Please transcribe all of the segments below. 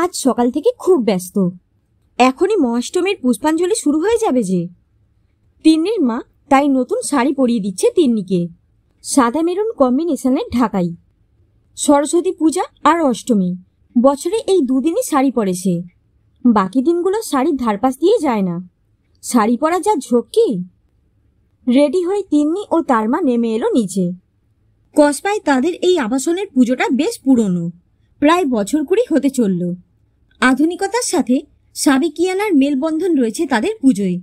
আজ সকাল থেকে খুব ব্যস্ত। এখনই মহাষ্টমীর পুষ্পাঞ্জলি শুরু হয়ে যাবে যে। তিন্নির মা তাই নতুন শাড়ি পরিয়ে দিচ্ছে তিন্নিকে, সাদা মেরুন কম্বিনেশনের ঢাকাই। সরস্বতী পূজা আর অষ্টমী, বছরে এই দুদিনই শাড়ি পরে সে। বাকি দিনগুলো শাড়ির ধারপাশ দিয়ে যায় না। শাড়ি পরা যা ঝক্কি। রেডি হয়ে তিন্নি ও তার মা নেমে এলো নিচে। কসবায় তাদের এই আবাসনের পুজোটা বেশ পুরনো, প্রায় বছর কুড়ি হতে চলল। আধুনিকতার সাথে সাবেকিয়ানার মেলবন্ধন রয়েছে তাদের পুজোয়।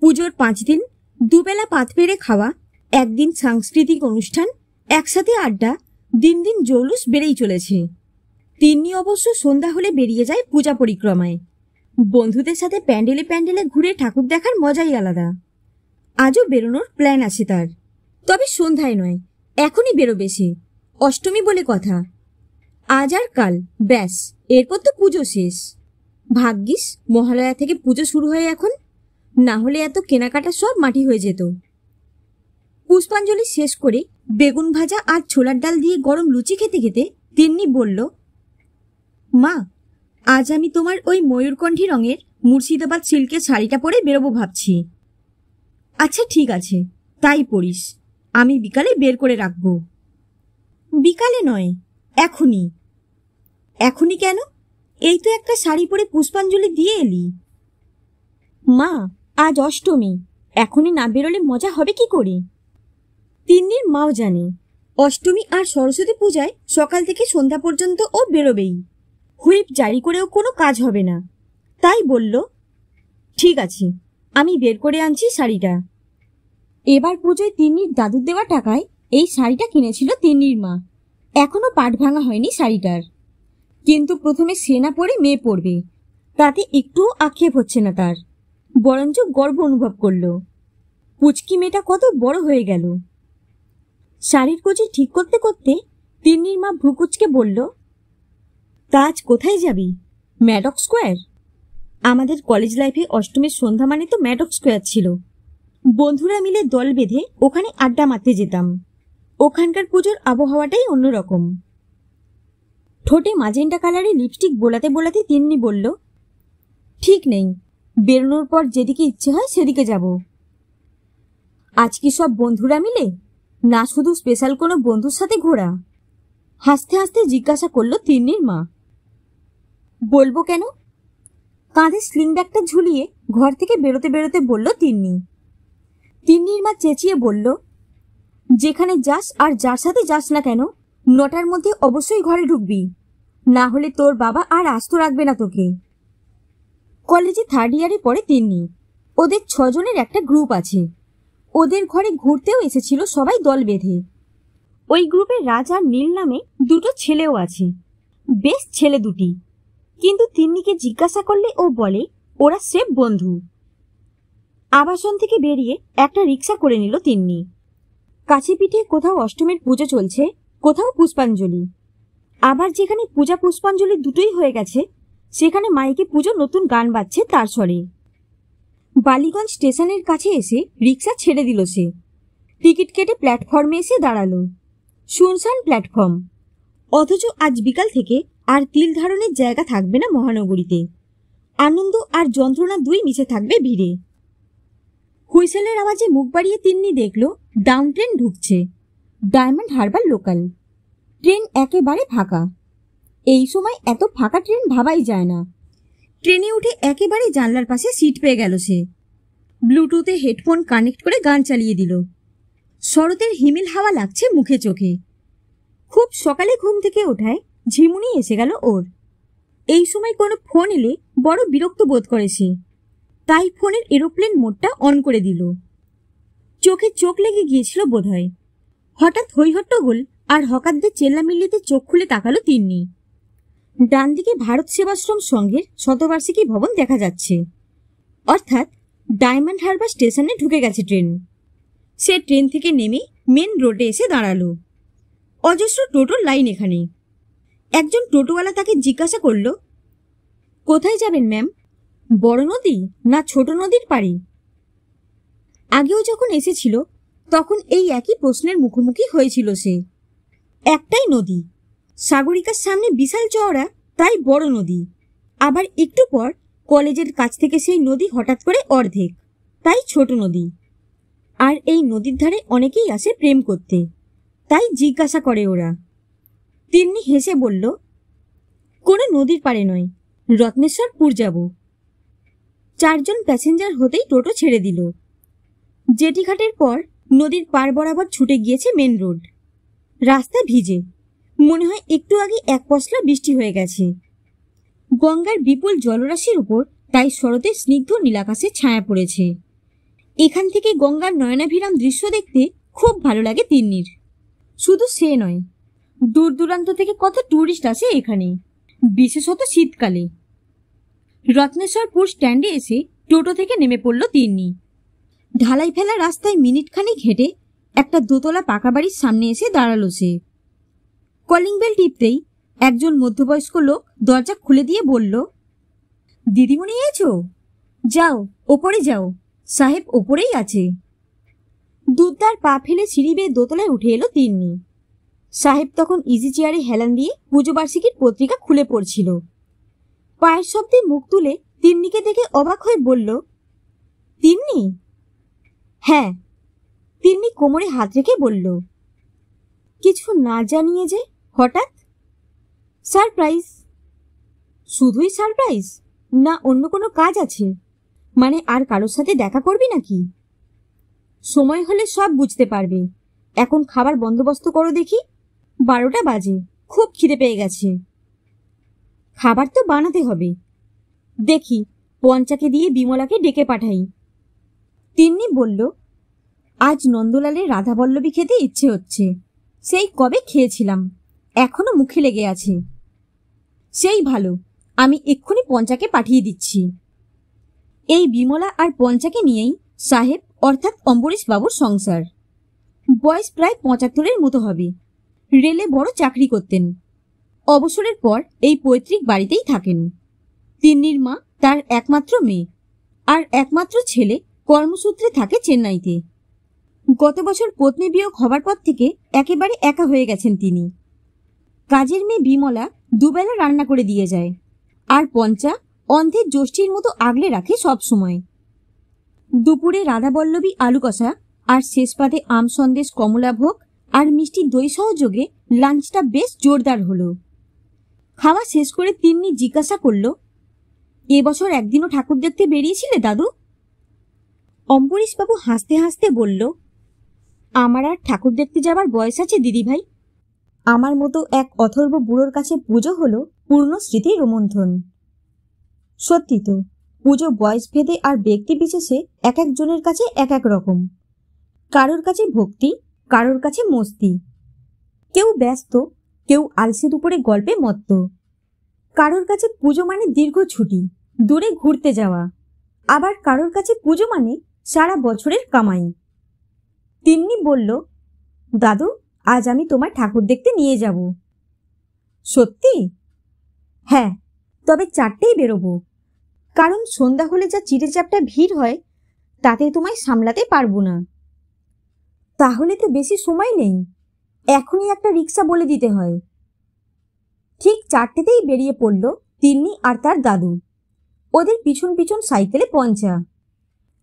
পুজোর 5 দিন দুবেলা পাত পেরে খাওয়া, একদিন সাংস্কৃতিক অনুষ্ঠান, একসাথে আড্ডা, দিন দিন জৌলুস বেড়েই চলেছে। তিন্নি অবশ্য সন্ধ্যা হলে বেরিয়ে যায় পূজা পরিক্রমায়। বন্ধুদের সাথে প্যান্ডেলে প্যান্ডেলে ঘুরে ঠাকুর দেখার মজাই আলাদা। আজও বেরোনোর প্ল্যান আছে তার, তবে সন্ধ্যায় নয়, এখনই বেরোবে সে। অষ্টমী বলে কথা। আজ আর কাল, ব্যাস, এরপর তো পুজো শেষ। ভাগ্যিস মহালয়া থেকে পুজো শুরু হয় এখন, না হলে এত কেনাকাটা সব মাটি হয়ে যেত। পুষ্পাঞ্জলি শেষ করে বেগুন ভাজা আর ছোলার ডাল দিয়ে গরম লুচি খেতে খেতে তিন্নি বলল, মা, আজ আমি তোমার ওই ময়ূরকণ্ঠী রঙের মুর্শিদাবাদ সিল্কের শাড়িটা পরে বেরোবো ভাবছি। আচ্ছা ঠিক আছে, তাই পরিস। আমি বিকালে বের করে রাখবো। বিকালে নয়, এখনই। এখনই কেন? এই তো একটা শাড়ি পরে পুষ্পাঞ্জলি দিয়ে এলি। মা, আজ অষ্টমী, এখনই না বেরোলে মজা হবে কি করে? তিন্নির মাও জানে অষ্টমী আর সরস্বতী পূজায় সকাল থেকে সন্ধ্যা পর্যন্ত ও বেরোবেই। হুইপ জারি করেও কোনো কাজ হবে না। তাই বলল, ঠিক আছে, আমি বের করে আনছি শাড়িটা। এবার পুজোয় তিন্নির দাদুর দেওয়া টাকায় এই শাড়িটা কিনেছিল তিন্নির মা। এখনো পাট ভাঙা হয়নি শাড়িটার। কিন্তু প্রথমে সে না পরে মেয়ে পরবে, তাতে একটুও আক্ষেপ হচ্ছে না তার, বরঞ্চ গর্ব অনুভব করল। পুচকি মেয়েটা কত বড় হয়ে গেল। শাড়ির কুচি ঠিক করতে করতে তিন্নির মা ভ্রুকুচকে বলল, তা আজ কোথায় যাবি? ম্যাডক স্কোয়ার? আমাদের কলেজ লাইফে অষ্টমীর সন্ধ্যা মানে তো ম্যাডক স্কোয়ার ছিল। বন্ধুরা মিলে দল বেঁধে ওখানে আড্ডা মারতে যেতাম। ওখানকার পুজোর আবহাওয়াটাই অন্যরকম। ঠোঁটে মাজেন্টা কালারে লিপস্টিক বোলাতে বোলাতে তিন্নি বলল, ঠিক নেই, বেরোনোর পর যেদিকে ইচ্ছে হয় সেদিকে যাব। আজ কি সব বন্ধুরা মিলে, না শুধু স্পেশাল কোনো বন্ধুর সাথে ঘোরা? হাসতে হাসতে জিজ্ঞাসা করলো তিন্নির মা। বলবো কেন? কাঁধে স্লিং ব্যাগটা ঝুলিয়ে ঘর থেকে বেরোতে বেরোতে বলল তিন্নি। তিন্নির মা চেঁচিয়ে বলল, যেখানে যাস আর যার সাথে যাস না কেন, 9টার মধ্যে অবশ্যই ঘরে ঢুকবি, না হলে তোর বাবা আর আস্ত রাখবে না তোকে। কলেজে 3rd ইয়ারে পড়ে তিন্নি। ওদের 6 জনের একটা গ্রুপ আছে। ওদের ঘরে ঘুরতেও এসেছিল সবাই দল বেঁধে। ওই গ্রুপে রাজ আর নীল নামে 2টো ছেলেও আছে, বেশ ছেলে দুটি। কিন্তু তিন্নিকে জিজ্ঞাসা করলে ও বলে ওরা সেফ বন্ধু। আবাসন থেকে বেরিয়ে একটা রিক্সা করে নিল তিন্নি। কাছে পিঠে কোথাও অষ্টমীর পুজো চলছে, কোথাও পুষ্পাঞ্জলি। আবার যেখানে পূজা পুষ্পাঞ্জলি দুটোই হয়ে গেছে, সেখানে মাইকে পুজো নতুন গান বাজছে তার স্বরে। বালিগঞ্জ স্টেশনের কাছে এসে রিক্সা ছেড়ে দিল সে। টিকিট কেটে প্ল্যাটফর্মে এসে দাঁড়ালো। শুনশান প্ল্যাটফর্ম, অথচ আজ বিকাল থেকে আর তিল ধারণের জায়গা থাকবে না মহানগরীতে। আনন্দ আর যন্ত্রণা দুই মিশে থাকবে ভিড়ে। হুইসেলের আওয়াজে মুখ বাড়িয়ে তিন্নি দেখল ডাউন ট্রেন ঢুকছে, ডায়মন্ড হারবার লোকাল। ট্রেন একেবারে ফাঁকা। এই সময় এত ফাঁকা ট্রেন ভাবাই যায় না। ট্রেনে উঠে একেবারে জানলার পাশে সিট পেয়ে গেল সে। ব্লুটুথে হেডফোন কানেক্ট করে গান চালিয়ে দিল। শরতের হিমেল হাওয়া লাগছে মুখে চোখে। খুব সকালে ঘুম থেকে ওঠায় ঝিমুনি এসে গেল ওর। এই সময় কোনো ফোন এলে বড় বিরক্ত বোধ করে সে, তাই ফোনের এরোপ্লেন মোডটা অন করে দিল। চোখে চোখ লেগে গিয়েছিল বোধহয়। হঠাৎ হৈহট্টগোল আর হকারদের চেল্লামিল্লিতে চোখ খুলে তাকালো তিন্নি। ডান দিকে ভারত সেবাশ্রম সংঘের শতবার্ষিকী ভবন দেখা যাচ্ছে, অর্থাৎ ডায়মন্ড হারবার স্টেশনে ঢুকে গেছে ট্রেন। সে ট্রেন থেকে নেমে মেন রোডে এসে দাঁড়ালো। অজস্র টোটোর লাইন এখানে। একজন টোটোওয়ালা তাকে জিজ্ঞাসা করল, কোথায় যাবেন ম্যাম? বড় নদী না ছোট নদীর পাড়ে? আগেও যখন এসেছিল তখন এই একই প্রশ্নের মুখোমুখি হয়েছিল সে। একটাই নদী, সাগরিকার সামনে বিশাল চওড়া, তাই বড় নদী। আবার একটু পর কলেজের কাছ থেকে সেই নদী হঠাৎ করে অর্ধেক, তাই ছোট নদী। আর এই নদীর ধারে অনেকেই আসে প্রেম করতে, তাই জিজ্ঞাসা করে ওরা। তিন্নি হেসে বলল, কোনো নদীর পাড়ে নয়, রত্নেশ্বরপুর যাব। 4 জন প্যাসেঞ্জার হতেই টোটো ছেড়ে দিল। জেটিঘাটের পর নদীর পার বরাবর ছুটে গিয়েছে মেন রোড। রাস্তা ভিজে, মনে হয় একটু আগে 1 পশলা বৃষ্টি হয়ে গেছে। গঙ্গার বিপুল জলরাশির উপর তাই শরতের স্নিগ্ধ নীলাকাশে ছায়া পড়েছে। এখান থেকে গঙ্গার নয়নাভিরাম দৃশ্য দেখতে খুব ভালো লাগে তিন্নির। শুধু সে নয়, দূর দূরান্ত থেকে কত টুরিস্ট আসে এখানে, বিশেষত শীতকালে। রত্নেশ্বরপুর স্ট্যান্ডে এসে টোটো থেকে নেমে পড়ল তিন্নি। ঢালাই ফেলা রাস্তায় মিনিটখানেক হেঁটে একটা দোতলা পাকা বাড়ির সামনে এসে দাঁড়ালো সে। কলিং বেল টিপতেই একজন মধ্যবয়স্ক লোক দরজা খুলে দিয়ে বলল, দিদিমণি এসেছো? যাও, ওপরে যাও, সাহেব ওপরেই আছে। দুধদার পা ফেলে সিঁড়ি বেয়ে দোতলায় উঠে এলো তিন্নি। সাহেব তখন ইজি চেয়ারে হেলান দিয়ে পুজো বার্ষিকীর পত্রিকা খুলে পড়ছিল। পায়ের শব্দে মুখ তুলে তিন্নিকে দেখে অবাক হয়ে বলল, তিন্নি? হ্যাঁ। তিন্নি কোমরে হাত রেখে বলল, কিছু না জানিয়ে যে হঠাৎ? সারপ্রাইজ। শুধুই সারপ্রাইজ, না অন্য কোনো কাজ আছে? মানে আর কারোর সাথে দেখা করবি নাকি? সময় হলে সব বুঝতে পারবে। এখন খাবার বন্দোবস্ত করো দেখি, 12টা বাজে, খুব খিদে পেয়ে গেছে। খাবার তো বানাতে হবে। দেখি পঞ্চাকে দিয়ে বিমলাকে ডেকে পাঠাই। তিন্নি বলল, আজ নন্দলালের রাধাবল্লভী খেতে ইচ্ছে হচ্ছে। সেই কবে খেয়েছিলাম, এখনো মুখে লেগে আছে। সেই ভালো, আমি এক্ষুনি পঞ্চাকে পাঠিয়ে দিচ্ছি। এই বিমলা আর পঞ্চাকে নিয়েই সাহেব অর্থাৎ অম্বরীশ বাবুর সংসার। বয়স প্রায় 75-এর মতো হবে। রেলে বড় চাকরি করতেন। অবসরের পর এই পৈতৃক বাড়িতেই থাকেন। তিন্নির মা তার একমাত্র মেয়ে, আর একমাত্র ছেলে কর্মসূত্রে থাকে চেন্নাইতে। গত বছর পত্নী বিয়োগ হবার পর থেকে একেবারে একা হয়ে গেছেন তিনি। কাজের মেয়ে বিমলা দুবেলা রান্না করে দিয়ে যায়, আর পঞ্চা অন্ধের জ্যোষ্ঠীর মতো আগলে রাখে সব সময়। দুপুরে রাধাবল্লভী আলু কষা আর শেষ পাতে আম সন্দেশ কমলাভোগ আর মিষ্টি দই সহযোগে লাঞ্চটা বেশ জোরদার হলো। খাওয়া শেষ করে তিন্নি জিজ্ঞাসা করল, এবছর একদিনও ঠাকুর দেখতে বেরিয়েছিলে দাদু? অম্বরীশবাবু হাসতে হাসতে বলল, আমার আর ঠাকুর দেখতে যাবার বয়স আছে দিদিভাই? আমার মতো এক অথর্ব বুড়োর কাছে পুজো হলো পূর্ণ স্মৃতির রোমন্থন। সত্যি তো, পুজো বয়স ভেদে আর ব্যক্তি বিশেষে এক একজনের কাছে এক এক রকম। কারোর কাছে ভক্তি, কারোর কাছে মস্তি। কেউ ব্যস্ত, কেউ আলসে দুপুরে গল্পে মত্ত। কারোর কাছে পুজো মানে দীর্ঘ ছুটি, দূরে ঘুরতে যাওয়া। আবার কারোর কাছে পুজো মানে সারা বছরের কামাই। তিন্নি বলল, দাদু আজ আমি তোমার ঠাকুর দেখতে নিয়ে যাব। সত্যি? হ্যাঁ, তবে 4টেই বেরোবো, কারণ সন্ধ্যা হলে যা চিড়েচাপটা ভিড় হয় তাতে তোমায় সামলাতে পারবো না। তাহলে তো বেশি সময় নেই, এখনই একটা রিক্সা বলে দিতে হয়। ঠিক 4টেতেই বেরিয়ে পড়ল তিন্নি আর তার দাদু। ওদের পিছন পিছন সাইকেলে পঞ্চা।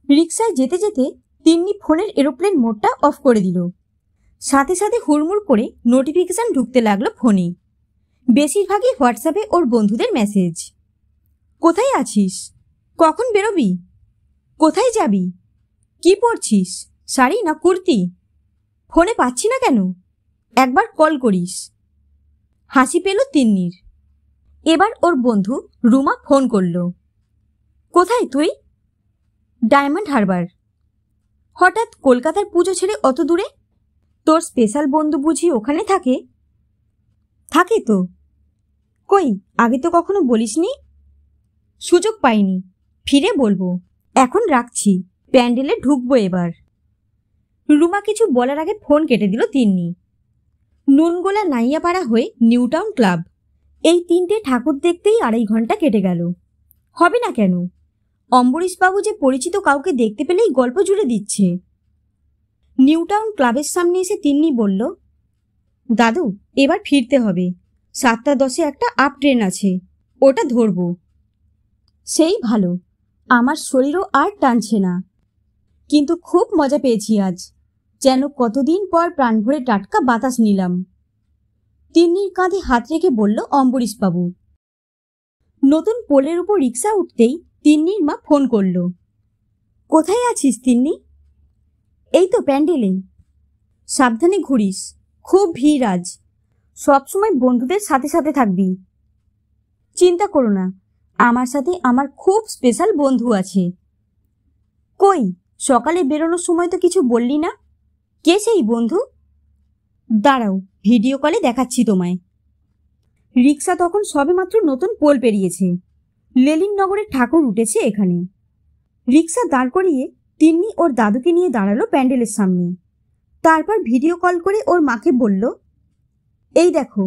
রিক্সায় যেতে যেতে তিন্নি ফোনের এরোপ্লেন মোডটা অফ করে দিল। সাথে সাথে হুড়মুড় করে নোটিফিকেশন ঢুকতে লাগলো ফোনে। বেশিরভাগই হোয়াটসঅ্যাপে ওর বন্ধুদের মেসেজ। কোথায় আছিস? কখন বেরোবি? কোথায় যাবি? কি পরছিস, শাড়ি না কুর্তি? ফোনে পাচ্ছি না কেন? একবার কল করিস। হাসি পেল তিন্নির। এবার ওর বন্ধু রুমা ফোন করল। কোথায় তুই? ডায়মন্ড হারবার। হঠাৎ কলকাতার পুজো ছেড়ে অত দূরে? তোর স্পেশাল বন্ধু বুঝি ওখানে থাকে? থাকে তো। কই, আগে তো কখনো বলিসনি। সুযোগ পাইনি, ফিরে বলবো। এখন রাখছি, প্যান্ডেলে ঢুকবো এবার। রুমা কিছু বলার আগে ফোন কেটে দিল তিন্নি। নুনগোলা নাইয়াপাড়া হয়ে নিউটাউন ক্লাব, এই 3টে ঠাকুর দেখতেই 2.5 ঘন্টা কেটে গেল। হবে না কেন? অম্বরীশবাবু যে পরিচিত কাউকে দেখতে পেলেই গল্প জুড়ে দিচ্ছে। নিউটাউন ক্লাবের সামনে এসে তিন্নি বলল, দাদু এবার ফিরতে হবে, 7:10 একটা আপ ট্রেন আছে, ওটা ধরব। সেই ভালো, আমার শরীরও আর টানছে না, কিন্তু খুব মজা পেয়েছি আজ, যেন কতদিন পর প্রাণ ভরে টাটকা বাতাস নিলাম। তিন্নির কাঁধে হাত রেখে বলল অম্বরীশবাবু। নতুন পোলের উপর রিক্সা উঠতেই তিন্নির মা ফোন করল। কোথায় আছিস তিন্নি? এই তো প্যান্ডেলে। সাবধানে ঘুরিস, খুব ভিড় আজ, সবসময় বন্ধুদের সাথে সাথে থাকবি। চিন্তা করো না, আমার সাথে আমার খুব স্পেশাল বন্ধু আছে। কই, সকালে বেরোনোর সময় তো কিছু বললি না, কে সেই বন্ধু? দাঁড়াও, ভিডিও কলে দেখাচ্ছি তোমায়। রিক্সা তখন সবেমাত্র নতুন পোল পেরিয়েছে, লেলিননগরের ঠাকুর উঠেছে এখানে। রিক্সা দাঁড় করিয়ে তিন্নি ওর দাদুকে নিয়ে দাঁড়ালো প্যান্ডেলের সামনে। তারপর ভিডিও কল করে ওর মাকে বলল, এই দেখো,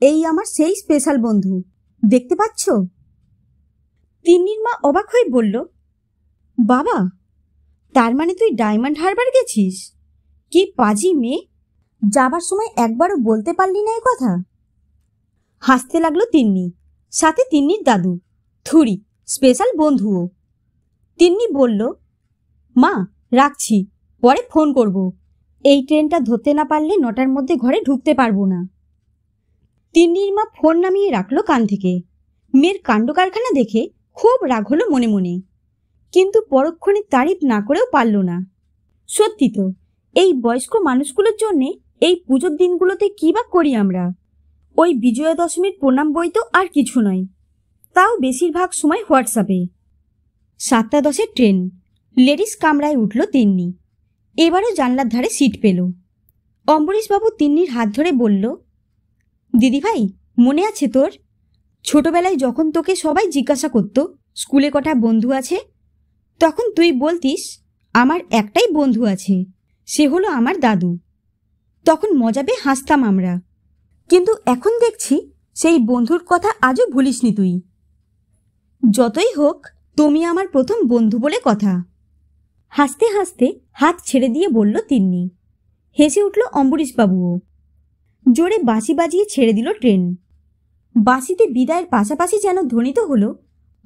এই আমার সেই স্পেশাল বন্ধু, দেখতে পাচ্ছ? তিন্নির মা অবাক হয়ে বলল, বাবা, তার মানে তুই ডায়মন্ড হারবার গেছিস? কি পাজি মেয়ে, যাবার সময় একবারও বলতে পারলি না এ কথা? হাসতে লাগলো তিন্নি, সাথে তিন্নির দাদু, থুরি স্পেশাল বন্ধুও। তিন্নি বলল, মা রাখছি, পরে ফোন করব, এই ট্রেনটা ধরতে না পারলে 9টার মধ্যে ঘরে ঢুকতে পারবো না। তিন্নির মা ফোন নামিয়ে রাখলো কান থেকে। মেয়ের কাণ্ড কারখানা দেখে খুব রাগ হলো মনে মনে, কিন্তু পরক্ষণে তারিফ না করেও পারল না। সত্যি তো, এই বয়স্ক মানুষগুলোর জন্যে এই পুজোর দিনগুলোতে কী বা করি আমরা? ওই বিজয়া দশমীর প্রণাম বই তো আর কিছু নয়, তাও বেশিরভাগ সময় হোয়াটসঅ্যাপে। 7:10 ট্রেন, লেডিস কামরায় উঠল তিন্নি। এবারও জানলার ধারে সিট পেল। অম্বরীশবাবু তিন্নির হাত ধরে বলল, দিদিভাই, মনে আছে তোর? ছোটবেলায় যখন তোকে সবাই জিজ্ঞাসা করত স্কুলে কটা বন্ধু আছে, তখন তুই বলতিস আমার একটাই বন্ধু আছে, সে হলো আমার দাদু। তখন মজা পেয়ে হাসতাম আমরা, কিন্তু এখন দেখছি সেই বন্ধুর কথা আজও ভুলিসনি তুই। যতই হোক, তুমি আমার প্রথম বন্ধু বলে কথা। হাসতে হাসতে হাত ছেড়ে দিয়ে বলল তিন্নি। হেসে উঠল অম্বরীশবাবুও। জোরে বাঁশি বাজিয়ে ছেড়ে দিল ট্রেন। বাঁশিতে বিদায়ের পাশাপাশি যেন ধ্বনিত হলো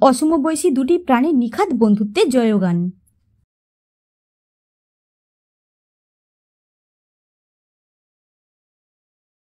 অসমবয়সী দুটি প্রাণের নিখাত বন্ধুত্বের জয়গান।